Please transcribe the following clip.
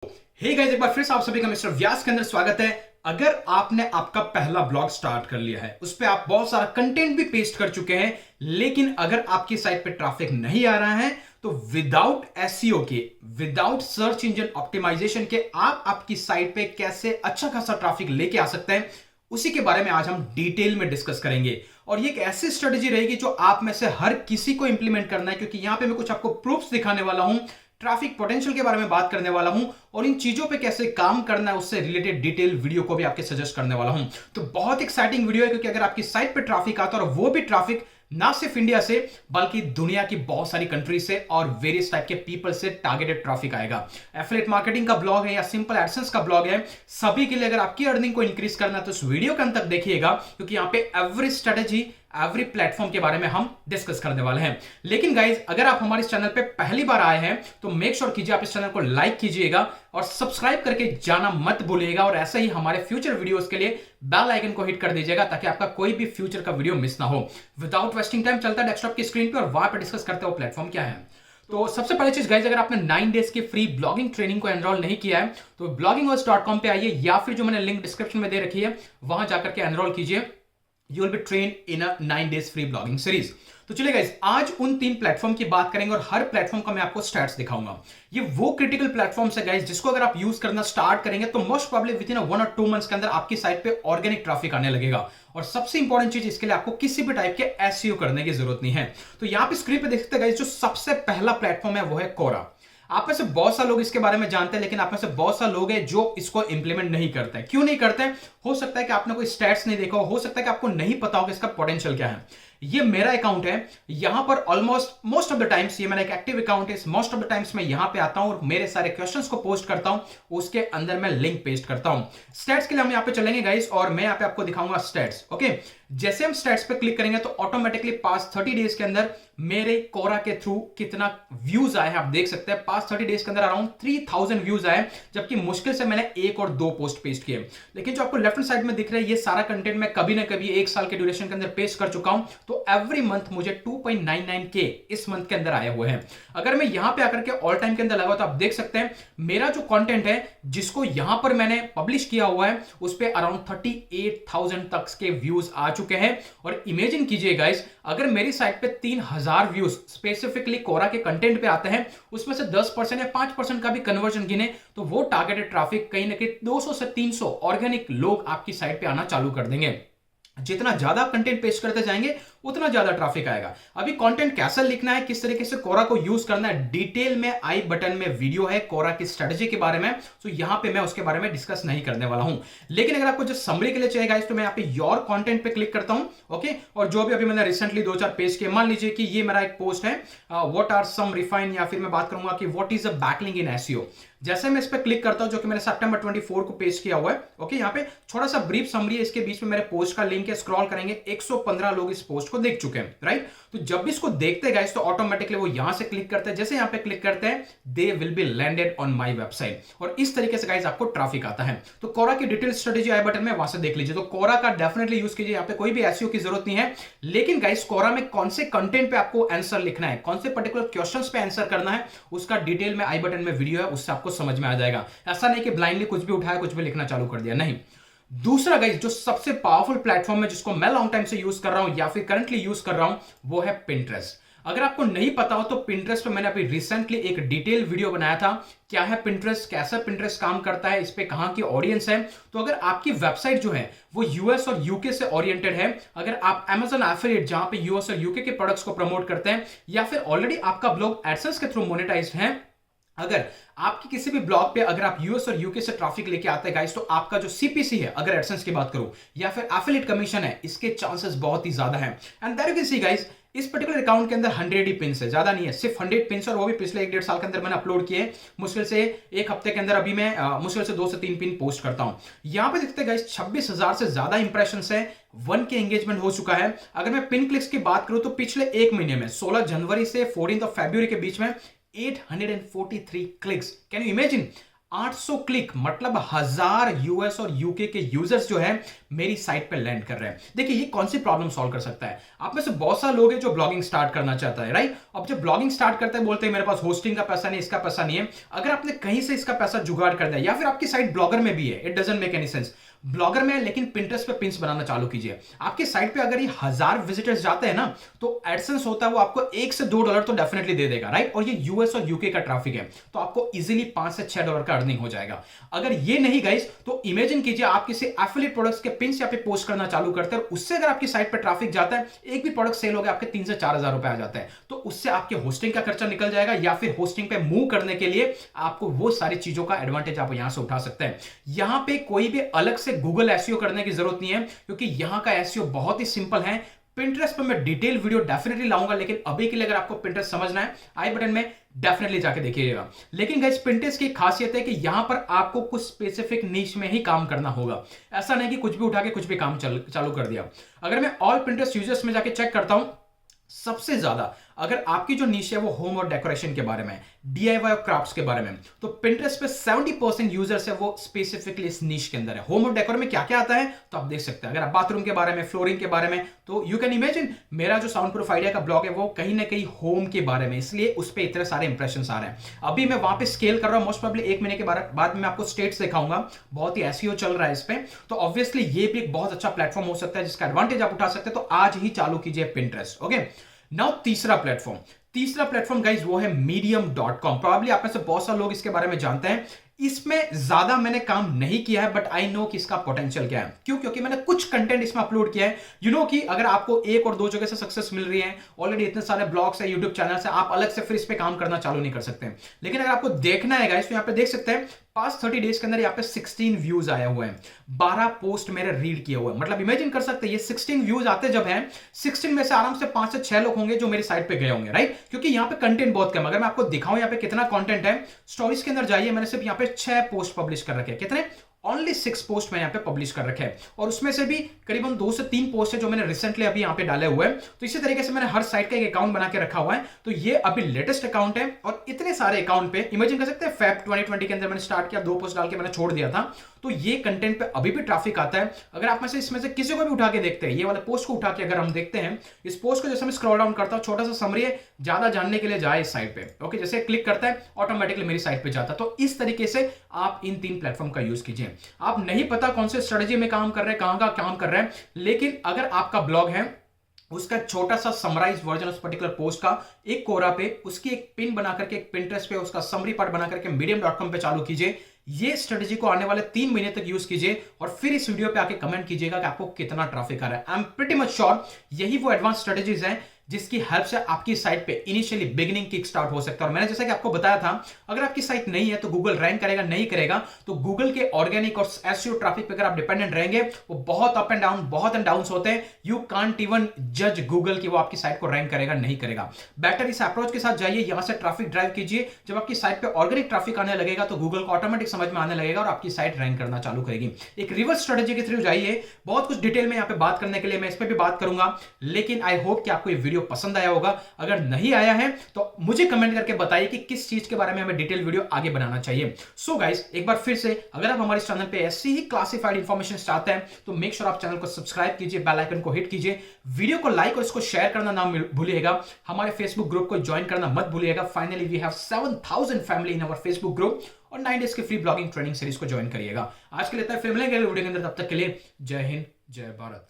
Hey guys, एक बार फिर से आप सभी का मिस्टर व्यास के अंदर स्वागत है। अगर आपने आपका पहला ब्लॉग स्टार्ट कर लिया है, उस पे आप बहुत सारा कंटेंट भी पेस्ट कर चुके हैं, लेकिन अगर आपकी साइट पे ट्रैफिक नहीं आ रहा है तो विदाउट एसईओ के, विदाउट सर्च इंजन ऑप्टिमाइजेशन के आप आपकी साइट पे कैसे अच्छा खासा ट्रैफिक लेके आ सकते हैं, उसी के बारे में आज हम डिटेल में डिस्कस करेंगे। और ये एक ऐसी स्ट्रेटेजी रहेगी जो आप में से हर किसी को इंप्लीमेंट करना है, क्योंकि यहां पे मैं कुछ आपको प्रूफ्स दिखाने वाला हूं, ट्रैफिक पोटेंशियल के बारे में बात करने वाला हूं और इन चीजों पे कैसे काम करना है उससे रिलेटेड डिटेल वीडियो को भी आपके सजेस्ट करने वाला हूं। तो बहुत एक्साइटिंग वीडियो है, क्योंकि अगर आपकी साइट पे ट्रैफिक आता है और वो भी ट्रैफिक ना सिर्फ इंडिया से बल्कि दुनिया की बहुत सारी कंट्री से और वेरियस टाइप के पीपल से टारगेटेड ट्रैफिक आएगा। एफिलिएट मार्केटिंग का ब्लॉग है या सिंपल एडसेंस का ब्लॉग है, सभी के लिए अगर आपकी अर्निंग को इंक्रीज करना है तो इस वीडियो के अंत तक देखिएगा, क्योंकि यहां पे एवरी स्ट्रेटेजी एवरी प्लेटफॉर्म के बारे में हम डिस्कस करने वाले हैं। लेकिन गाइज, अगर आप हमारे चैनल पे पहली बार आए हैं तो मेक श्योर कीजिए आप इस चैनल को लाइक कीजिएगा और सब्सक्राइब करके जाना मत भूलिएगा, और ऐसे ही हमारे फ्यूचर वीडियोस के लिए बेल आइकन को हिट कर दीजिएगा ताकि आपका कोई भी फ्यूचर का वीडियो मिस ना हो। विदाउट वेस्टिंग टाइम चलता है डेस्कटॉप की स्क्रीन पे और वहां पे डिस्कस करते हो प्लेटफॉर्म क्या है। तो सबसे पहली चीज गाइज, अगर आपने 9 डेज की फ्री ब्लॉगिंग ट्रेनिंग को एनरोल नहीं किया है तो blogginghost.com पे आइए, या फिर जो मैंने लिंक डिस्क्रिप्शन में दे रखी है वहां जाकर के एनरोल कीजिए। You will be trained in a 9 days free blogging series। तो चलिए गाइस, आज उन 3 प्लेटफॉर्म की बात करेंगे और हर प्लेटफॉर्म का मैं आपको स्टैट्स दिखाऊंगा। ये वो क्रिटिकल प्लेटफॉर्म्स है गाइस जिसको अगर आप यूज करना स्टार्ट करेंगे तो मोस्ट प्रोबब्ली विद इन 1 और 2 मंथ्स के अंदर आपकी साइट पे ऑर्गेनिक ट्रैफिक आने लगेगा। और सबसे इंपॉर्टेंट चीज, इसके लिए आपको किसी भी टाइप के एसईओ करने की जरूरत नहीं है। तो यहां पे स्क्रीन पे देख सकते हैं गाइस, जो सबसे पहला प्लेटफॉर्म है वो है कोरा। आप में से बहुत सा लोग इसके बारे में जानते हैं, लेकिन आप में से बहुत सा लोग हैं जो इसको इंप्लीमेंट नहीं करते हैं। क्यों नहीं करते हैं? हो सकता है कि आपने कोई स्टैट्स नहीं देखा हो सकता है कि आपको नहीं पता हो कि इसका पोटेंशियल क्या है। ये मेरा अकाउंट है, यहां पर almost most of the times ये मेरा एक एक्टिव अकाउंट है। मोस्ट ऑफ द टाइम्स मैं यहां पे आता हूं और मेरे सारे क्वेश्चंस को पोस्ट करता हूं, उसके अंदर मैं लिंक पेस्ट करता हूं। स्टैट्स के लिए हम यहां पे चलेंगे गाइस, और मैं यहां पे आपको दिखाऊंगा स्टैट्स। ओके, जैसे हम स्टैट्स पे क्लिक करेंगे तो ऑटोमेटिकली पास्ट 30 डेज के अंदर मेरे कोरा के थ्रू कितना व्यूज आए हैं आप देख सकते हैं। पास्ट 30 डेज के अंदर अराउंड 3000 व्यूज आए, जबकि मुश्किल से मैंने 1 और 2 पोस्ट पेस्ट किए। लेकिन जो आपको लेफ्ट हैंड साइड में दिख रहा है, ये सारा कंटेंट मैं कभी ना कभी 1 साल के ड्यूरेशन के अंदर पेस्ट कर चुका हूं। तो एवरी मंथ मुझे 2.99K इस मंथ के अंदर आए हुए हैं। अगर मैं यहां पे आकर के ऑल टाइम के अंदर लगाऊं तो आप देख सकते हैं मेरा जो कंटेंट है जिसको यहां पर मैंने पब्लिश किया हुआ है उस पे अराउंड 38,000 तक के व्यूज आ चुके हैं। और इमेजिन कीजिए गाइस, अगर मेरी साइट पे 3000 व्यूज स्पेसिफिकली कोरा के कंटेंट पे आते हैं, उसमें से 10% या 5% का भी कन्वर्जन गिने तो वो टारगेटेड ट्रैफिक कहीं ना कहीं 200 से 300 ऑर्गेनिक लोग आपकी साइट पे आना चालू कर देंगे। जितना ज्यादा कंटेंट पेस्ट करते जाएंगे उतना ज्यादा ट्रैफिक आएगा। अभी कंटेंट कैसा लिखना है, किस तरीके से कोरा को यूज करना है, डिटेल में आई बटन में वीडियो है कोरा की स्ट्रेटजी के बारे में, तो यहां पे मैं उसके बारे में डिस्कस नहीं करने वाला हूं। लेकिन अगर आपको जो समरी के लिए चाहिए गाइस, तो मैं यहां पे योर कंटेंट पे क्लिक करता हूं। ओके, और जो भी अभी मैंने रिसेंटली 2-4 पेज किए, मान लीजिए कि ये मेरा एक पोस्ट है, व्हाट आर सम रिफाइन, या फिर मैं बात करूंगा कि what is a backlink in SEO. जैसे मैं इस पर क्लिक करता हूं, जो कि मैंने सितंबर 24 को पेश किया हुआ है। ओके, यहां पे थोड़ा सा ब्रीफ समरी है, इसके बीच में मेरे पोस्ट का लिंक है, स्क्रॉल करेंगे 115 लोग इस पोस्ट को देख चुके हैं, राइट। तो जब भी इसको देखते गाइस तो ऑटोमेटिकली वो यहां से क्लिक करते हैं, जैसे यहां पे क्लिक करते हैं they will be landed on my website, और इस तरीके से गाइस आपको ट्रैफिक आता है। तो कोरा की डिटेल स्ट्रेटेजी आई बटन में वहां से देख लीजिए। तो कोरा का डेफिनेटली यूज कीजिए, यहां पे कोई भी एसईओ की जरूरत नहीं है। लेकिन गाइस, कोरा में कौन से कंटेंट पे आपको आंसर लिखना है, कौन से पर्टिकुलर क्वेश्चंस पे आंसर करना है, उसका डिटेल में आई बटन में वीडियो है, उससे आपको समझ में आ जाएगा। ऐसा नहीं कि ब्लाइंडली कुछ भी उठाया कुछ भी लिखना चालू कर दिया, नहीं। दूसरा गाइस, जो सबसे पावरफुल प्लेटफॉर्म है जिसको मैं लॉन्ग टाइम से यूज कर रहा हूं या फिर करंटली यूज कर रहा हूं, वो है पिंटरेस्ट। अगर आपको नहीं पता हो तो पिंटरेस्ट पे मैंने अभी रिसेंटली एक डिटेल वीडियो बनाया था, क्या है पिंटरेस्ट, कैसा पिंटरेस्ट काम करता है, इस पे कहां की ऑडियंस है। तो अगर आपकी वेबसाइट जो है वो यूएस और यूके से ओरिएंटेड है, अगर आप Amazon एफिलिएट जहां पे यूएस और यूके के प्रोडक्ट्स को प्रमोट करते हैं, या फिर ऑलरेडी आपका ब्लॉग एडसेंस के थ्रू मोनेटाइज्ड है, अगर आपकी किसी भी ब्लॉग पे अगर आप यूएस और यूके से ट्रैफिक लेके आते हैं गाइस, तो आपका जो सीपीसी है, अगर एडसेंस की बात करूं या फिर एफिलिएट कमीशन है, इसके चांसेस बहुत ही ज्यादा हैं। And there you can see guys, इस पर्टिकुलर अकाउंट के अंदर 100 ही पिंस है, ज्यादा नहीं है, सिर्फ 100 पिंस, और वो भी पिछले 1-1.5 साल के अंदर मैंने अपलोड किए। मुश्किल से एक हफ्ते के अंदर अभी मैं मुश्किल से 2 से 3 पिन पोस्ट करता हूं। यहां पे देखते हैं गाइस 26,000 से ज्यादा इंप्रेशंस है, 1K एंगेजमेंट हो चुका है। अगर मैं पिन क्लिक्स की बात करूं तो पिछले एक महीने में 16 जनवरी से 14 फरवरी के बीच में 843 clicks. Can you imagine? 800 click मतलब 1000 यूएस और यूके के यूजर्स जो है मेरी साइट पे लैंड कर रहे हैं। देखिए ये कौन सी प्रॉब्लम सॉल्व कर सकता है। आप में से बहुत सारे लोग हैं जो ब्लॉगिंग स्टार्ट करना चाहता है, राइट। अब जब ब्लॉगिंग स्टार्ट करते हैं बोलते हैं मेरे पास होस्टिंग का पैसा नहीं, इसका पैसा नहीं है। अगर आपने कहीं से इसका पैसा जुगाड़ कर दिया या फिर आपकी साइट ब्लॉगर में भी है, it doesn't make any sense, blogger में है लेकिन पिंटरेस्ट पे पिंस बनाना चालू कीजिए। आपकी साइट पे अगर ये 1000 विजिटर्स जाते हैं ना तो एडसेंस होता है वो आपको $1 से $2 तो डेफिनेटली दे देगा, राइट। और ये यूएस और यूके का ट्रैफिक है तो आपको इजीली $5 से $6 का अर्निंग हो जाएगा। अगर ये नहीं गाइस तो इमेजिन कीजिए आप किसी एफिलिएट प्रोडक्ट्स के पिंस यहाँ पे पोस्ट करना चालू करते हैं और उससे अगर आपकी साइट पे ट्रैफिक जाता है, एक भी प्रोडक्ट सेल हो गया आपके 3 से 4000 रुपए आ जाते हैं, तो उससे आपके होस्टिंग का खर्चा निकल जाएगा या फिर होस्टिंग पे मूव करने के लिए आपको वो सारी चीजों का एडवांटेज आप यहां से उठा सकते हैं। यहां पे कोई भी अलग से गूगल एसईओ करने की जरूरत नहीं है क्योंकि यहां का एसईओ बहुत ही सिंपल है। पिंटरेस्ट पर मैं डिटेल वीडियो डेफिनेटली लाऊंगा, लेकिन अभी के लिए अगर आपको पिंटरेस्ट समझना है आई बटन में डेफिनेटली जाके देखिएगा। लेकिन गाइस पिंटरेस्ट की खासियत है कि यहां पर आपको कुछ स्पेसिफिक नीश में ही काम करना होगा। ऐसा नहीं कि कुछ भी उठा के कुछ भी काम चालू कर दिया। अगर मैं ऑल पिंटरेस्ट यूजर्स में जाके चेक करता हूं, सबसे ज्यादा अगर आपकी जो नीश है वो होम और डेकोरेशन के बारे में, डीआईवाई और क्राफ्ट्स के बारे में, तो पिंटरेस्ट पे 70% यूजर्स है वो स्पेसिफिकली इस नीश के अंदर है। होम और डेकोर में क्या क्या आता है तो आप देख सकते हैं। अगर आप बाथरूम के बारे में, फ्लोरिंग के बारे में, तो यू कैन इमेजिन मेरा जो साउंड प्रूफ आइडिया का ब्लॉग है वो कहीं ना कहीं होम के बारे में, इसलिए उस पर इतने सारे इंप्रेशन आ रहे हैं। अभी मैं वहां पे स्केल कर रहा हूं, मोस्ट प्रोबेबली 1 महीने के बाद में आपको स्टेट्स दिखाऊंगा। बहुत ही एसईओ चल रहा है इस पे, तो ऑब्वियसली ये भी एक बहुत अच्छा प्लेटफॉर्म हो सकता है जिसका एडवांटेज आप उठा सकते हैं। तो आज ही चालू कीजिए पिंटरेस्ट। ओके, नाउ तीसरा प्लेटफॉर्म गाइज वो है medium.com। प्रॉब्ली आप में से बहुत सारे लोग इसके बारे में जानते हैं। इसमें ज्यादा मैंने काम नहीं किया है बट आई नो कि इसका पोटेंशियल क्या है। क्यों? क्योंकि मैंने कुछ कंटेंट इसमें अपलोड किया है। यू नो कि अगर आपको 1 और 2 जगह से सक्सेस मिल रही है, ऑलरेडी इतने सारे ब्लॉग्स है, यूट्यूब चैनल से, आप अलग से फिर इस पे काम करना चालू नहीं कर सकते। लेकिन अगर आपको देखना है गाइस तो यहाँ पे देख सकते हैं पास्ट 30 डेज के अंदर यहाँ पे 16 व्यूज आए हुए हैं, 12 पोस्ट मेरे रीड किए हुए हैं। मतलब इमेजिन कर सकते हैं ये 16 व्यूज आते जब हैं, 16 में से आराम से 5 से 6 लोग होंगे जो मेरी साइट पे गए होंगे, राइट। क्योंकि यहाँ पे कंटेंट बहुत कम। अगर मैं आपको दिखाऊं यहाँ पे कितना कंटेंट है, स्टोरीज के अंदर जाइए, मैंने सिर्फ यहाँ पे 6 पोस्ट पब्लिश कर रखे हैं। कितने? ओनली 6 पोस्ट मैंने यहाँ पे पब्लिश कर रखे हैं और उसमें से भी करीबन 2 से 3 पोस्ट है जो मैंने रिसेंटली अभी यहाँ पे डाले हुए हैं। तो इसी तरीके से मैंने हर साइट का एक अकाउंट बना के रखा हुआ है। तो ये अभी लेटेस्ट अकाउंट है और इतने सारे अकाउंट पे इमेजिन कर सकते हैं फेब 2020 के अंदर मैंने स्टार्ट किया, 2 पोस्ट डाल के मैंने छोड़ दिया था। तो ये कंटेंट पे अभी भी ट्रैफिक आता है। अगर आप में से इसमें से किसी को भी उठा के देखते हैं, ये वाले पोस्ट को उठा के अगर हम देखते हैं, इस पोस्ट को जैसे मैं स्क्रॉल डाउन करता हूं, छोटा सा समरी है, ज्यादा जानने के लिए जाए इस साइट पे। ओके, जैसे क्लिक करता है ऑटोमेटिकली मेरी साइट पे जाता है। तो इस तरीके से आप इन 3 प्लेटफॉर्म का यूज कीजिए। आप नहीं पता कौन से स्ट्रेटजी में काम कर रहे हैं, कहां का काम कर रहे हैं, लेकिन अगर आपका ब्लॉग है उसका छोटा सा समराइज वर्जन उस पर्टिकुलर पोस्ट का एक कोरा पे, उसकी एक पिन बना करके, एक पिंटरेस्ट पे उसका समरी पार्ट बना करके medium.com पे चालू कीजिए। ये स्ट्रेटजी को आने वाले 3 महीने तक यूज कीजिए और फिर इस वीडियो पे आके कमेंट कीजिएगा कि आपको कितना ट्रैफिक आ रहा है। I am pretty much sure यही वो एडवांस स्ट्रेटजीज हैं जिसकी हेल्प से आपकी साइट पे इनिशियली बिगिनिंग किक स्टार्ट हो सकता है। और मैंने जैसा कि आपको बताया था, अगर आपकी साइट नहीं है तो गूगल रैंक करेगा, नहीं करेगा तो गूगल के ऑर्गेनिक और एसईओ ट्रैफिक पे अगर आप डिपेंडेंट रहेंगे, वो बहुत अप एंड डाउन, बहुत एंड डाउन होते हैं। यू कांट इवन जज गूगल कि वो आपकी साइट को रैंक करेगा, नहीं करेगा। बेटर इस अप्रोच के साथ जाइए, यहां से ट्रैफिक ड्राइव कीजिए। जब आपकी साइट पे ऑर्गेनिक ट्रैफिक आने लगेगा तो गूगल को ऑटोमेटिक समझ में आने लगेगा और आपकी साइट रैंक करना चालू करेगी। एक रिवर्स स्ट्रेटजी के थ्रू जाइए। बहुत कुछ डिटेल में यहां पे बात करने के लिए मैं इस पे भी बात करूंगा, लेकिन आई होप कि आपको ये वीडियो पसंद आया होगा। अगर नहीं आया है तो मुझे कमेंट करके बताइए कि किस चीज के बारे में हमें डिटेल वीडियो आगे बनाना चाहिए। सो गाइस, एक बार फिर से अगर आप हमारे चैनल पे ऐसी ही क्लासिफाइड इंफॉर्मेशन चाहते हैं तो मेक श्योर आप चैनल को सब्सक्राइब कीजिए, बेल आइकन को हिट कीजिए, वीडियो को लाइक और इसको शेयर करना ना भूलिएगा। हमारे फेसबुक ग्रुप को ज्वाइन करना मत भूलिएगा। Finally we have 7000 family in our Facebook group और 9 डेज की फ्री ब्लॉगिंग ट्रेनिंग सीरीज को ज्वाइन करिएगा। आज के लिए इतना, फिर मिलेंगे वीडियो के अंदर। तब तक के लिए जय हिंद, जय भारत।